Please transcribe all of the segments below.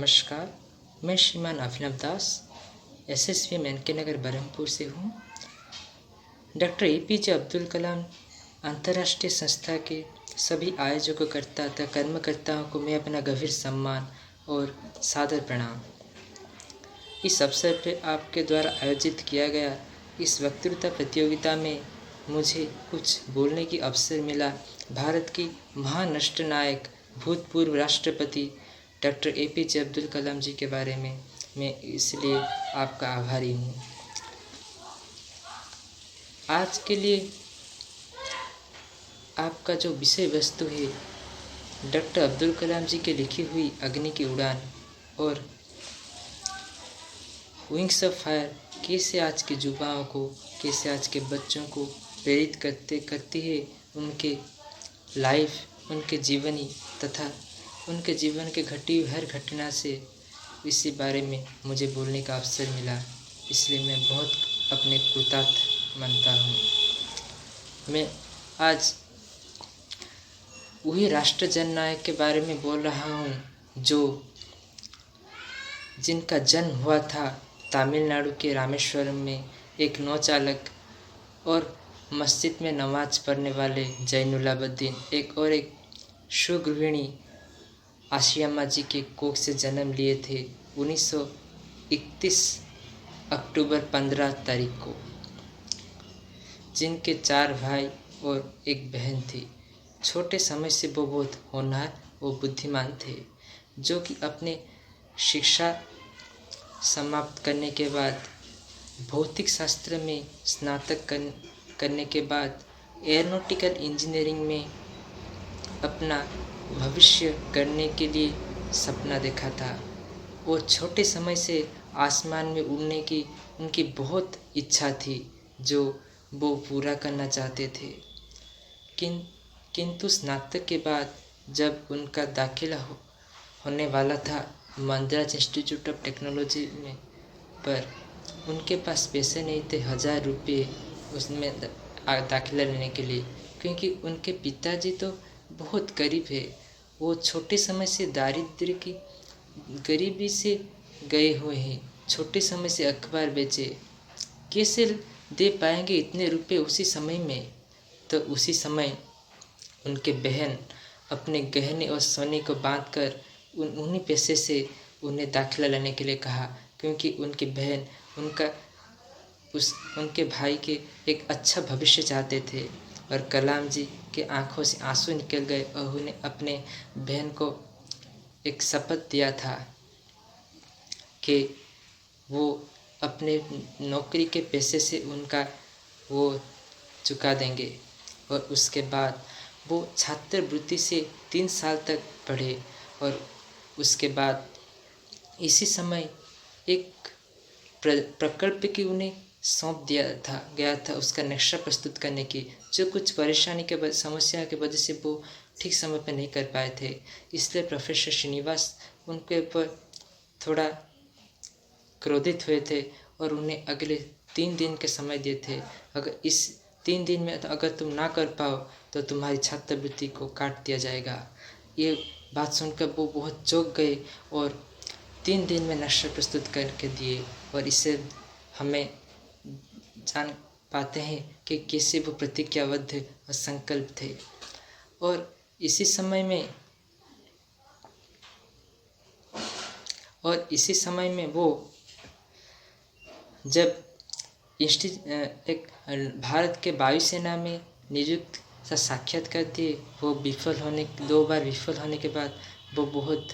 नमस्कार, मैं श्रीमान अभिनव दास एसएसवी मेनके नगर बरहमपुर से हूँ। डॉक्टर एपीजे अब्दुल कलाम अंतर्राष्ट्रीय संस्था के सभी आयोजकों तथा कर्मकर्ताओं को मैं अपना गंभीर सम्मान और सादर प्रणाम। इस अवसर पर आपके द्वारा आयोजित किया गया इस वक्तृता प्रतियोगिता में मुझे कुछ बोलने की अवसर मिला। भारत की महान राष्ट्र नायक भूतपूर्व राष्ट्रपति डॉक्टर एपीजे अब्दुल कलाम जी के बारे में मैं इसलिए आपका आभारी हूँ। आज के लिए आपका जो विषय वस्तु है डॉक्टर अब्दुल कलाम जी की लिखी हुई अग्नि की उड़ान और विंग्स ऑफ फायर कैसे आज के युवाओं को, कैसे आज के बच्चों को प्रेरित करती है। उनके लाइफ, उनके जीवनी तथा उनके जीवन के घटी हुई हर घटना से इसी बारे में मुझे बोलने का अवसर मिला, इसलिए मैं बहुत अपने कृतार्थ मानता हूँ। मैं आज वही राष्ट्र जननायक के बारे में बोल रहा हूँ जिनका जन्म हुआ था तमिलनाडु के रामेश्वरम में। एक नौचालक और मस्जिद में नमाज पढ़ने वाले जैनुलाब्दीन, एक सुगृहिणी आसियाम्मा जी के कोख से जन्म लिए थे 1931 अक्टूबर 15 तारीख को, जिनके 4 भाई और एक बहन थी। छोटे समय से वो बहुत होनहार और बुद्धिमान थे, जो कि अपने शिक्षा समाप्त करने के बाद भौतिक शास्त्र में स्नातक करने के बाद एयरोनॉटिकल इंजीनियरिंग में अपना भविष्य करने के लिए सपना देखा था और छोटे समय से आसमान में उड़ने की उनकी बहुत इच्छा थी, जो वो पूरा करना चाहते थे। किंतु स्नातक के बाद जब उनका दाखिला होने वाला था मद्रास इंस्टीट्यूट ऑफ टेक्नोलॉजी में, पर उनके पास पैसे नहीं थे 1000 रुपये उसमें दाखिला लेने के लिए, क्योंकि उनके पिताजी तो बहुत गरीब है। वो छोटे समय से दारिद्र्य की गरीबी से गए हुए हैं। छोटे समय से अखबार बेचे, कैसे दे पाएंगे इतने रुपए उसी समय में। तो उसी समय उनके बहन अपने गहने और सोने को बांधकर उन्हीं पैसे से उन्हें दाखिला लेने के लिए कहा, क्योंकि उनकी बहन उनके भाई के एक अच्छा भविष्य चाहते थे। और कलाम जी के आंखों से आंसू निकल गए और उन्हें अपने बहन को एक शपथ दिया था कि वो अपने नौकरी के पैसे से उनका वो चुका देंगे। और उसके बाद वो छात्रवृत्ति से 3 साल तक पढ़े और उसके बाद इसी समय एक प्रकल्प की उन्हें सौंप दिया गया था उसका नक्शा प्रस्तुत करने की, जो कुछ परेशानी के समस्या के वजह से वो ठीक समय पर नहीं कर पाए थे। इसलिए प्रोफेसर श्रीनिवास उनके ऊपर थोड़ा क्रोधित हुए थे और उन्हें अगले 3 दिन के समय दिए थे। अगर इस 3 दिन में अगर तुम ना कर पाओ तो तुम्हारी छात्रवृत्ति को काट दिया जाएगा। ये बात सुनकर वो बहुत चौंक गए और 3 दिन में नक्शा प्रस्तुत करके दिए। और इससे हमें जान पाते हैं कि कैसे वो प्रतिज्ञाबद्ध और संकल्प थे। और इसी समय में वो जब एक भारत के वायुसेना में नियुक्त सा साक्षात्कार दिए, वो 2 बार विफल होने के बाद वो बहुत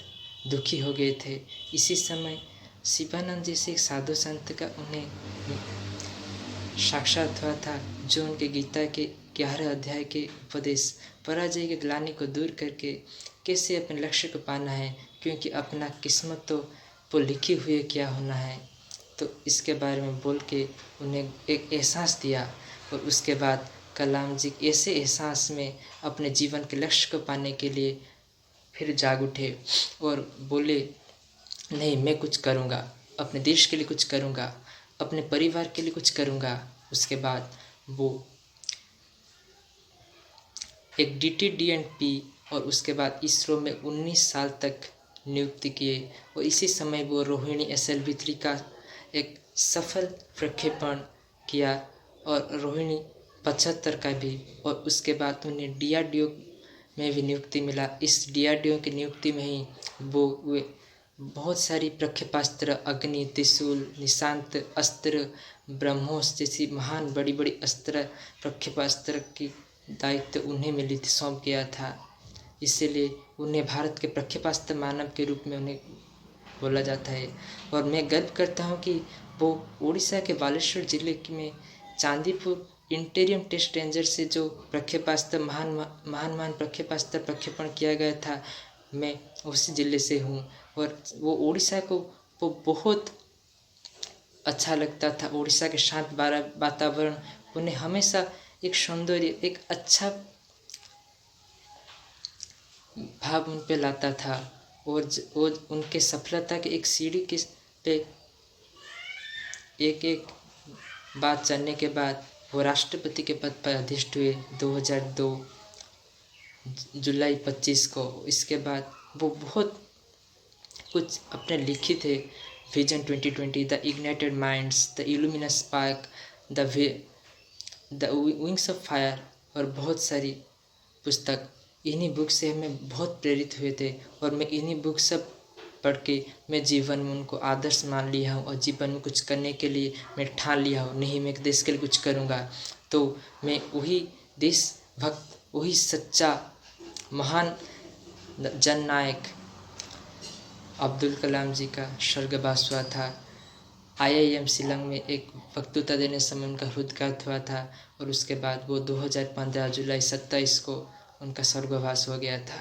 दुखी हो गए थे। इसी समय शिवानंद जैसे एक साधु संत का उन्हें साक्षात हुआ था, जो उनके गीता के 11 अध्याय के उपदेश पराजय के ग्लानि को दूर करके कैसे अपने लक्ष्य को पाना है, क्योंकि अपना किस्मत तो वो लिखी हुई क्या होना है। तो इसके बारे में बोल के उन्हें एक एहसास दिया। और उसके बाद कलाम जी ऐसे एहसास में अपने जीवन के लक्ष्य को पाने के लिए फिर जाग उठे और बोले, नहीं, मैं कुछ करूँगा, अपने देश के लिए कुछ करूँगा, अपने परिवार के लिए कुछ करूँगा। उसके बाद वो एक DTD&P और उसके बाद इसरो में 19 साल तक नियुक्ति किए और इसी समय वो रोहिणी SLV-3 का एक सफल प्रक्षेपण किया और रोहिणी 75 का भी, और उसके बाद उन्हें DRDO में भी नियुक्ति मिला। इस DRDO की नियुक्ति में ही वे बहुत सारी प्रक्षेपास्त्र, अग्नि, त्रिशूल, निशांत अस्त्र, ब्रह्मोस जैसी महान बड़ी बड़ी अस्त्र, प्रक्षेपास्त्र की दायित्व उन्हें मिली थी, सौंप गया था। इसीलिए उन्हें भारत के प्रक्षेपास्त्र मानव के रूप में उन्हें बोला जाता है। और मैं गर्व करता हूँ कि वो उड़ीसा के बालेश्वर जिले में चांदीपुर इंटीरियम टेस्ट रेंजर से जो प्रक्षेपास्त्र महान प्रक्षेपास्त्र प्रक्षेपण किया गया था, मैं उसी जिले से हूँ। और वो उड़ीसा को वो बहुत अच्छा लगता था। उड़ीसा के शांत वातावरण उन्हें हमेशा एक सौंदर्य, एक अच्छा भाव उन पे लाता था। और उनके सफलता के एक सीढ़ी के पे एक बात चढ़ने के बाद वो राष्ट्रपति के पद पर अधिष्ठ हुए 2002 जुलाई 25 को। इसके बाद वो बहुत कुछ अपने लिखित है, vision 2020, the ignited minds, the luminous spark, the wings of fire, और बहुत सारी पुस्तक। इन्हीं बुक से हमें बहुत प्रेरित हुए थे और मैं इन्हीं बुक सब पढ़ के मैं जीवन में उनको आदर्श मान लिया हूँ और जीवन में कुछ करने के लिए मैं ठान लिया हूँ, नहीं मैं देश के लिए कुछ करूँगा। तो मैं वही देशभक्त, वही सच्चा महान जननायक अब्दुल कलाम जी का स्वर्गवास हुआ था। IIM शिलांग में एक वक्तृता देने समय उनका हृदयघात हुआ था और उसके बाद वो 2015 जुलाई 27 को उनका स्वर्गवास हो गया था।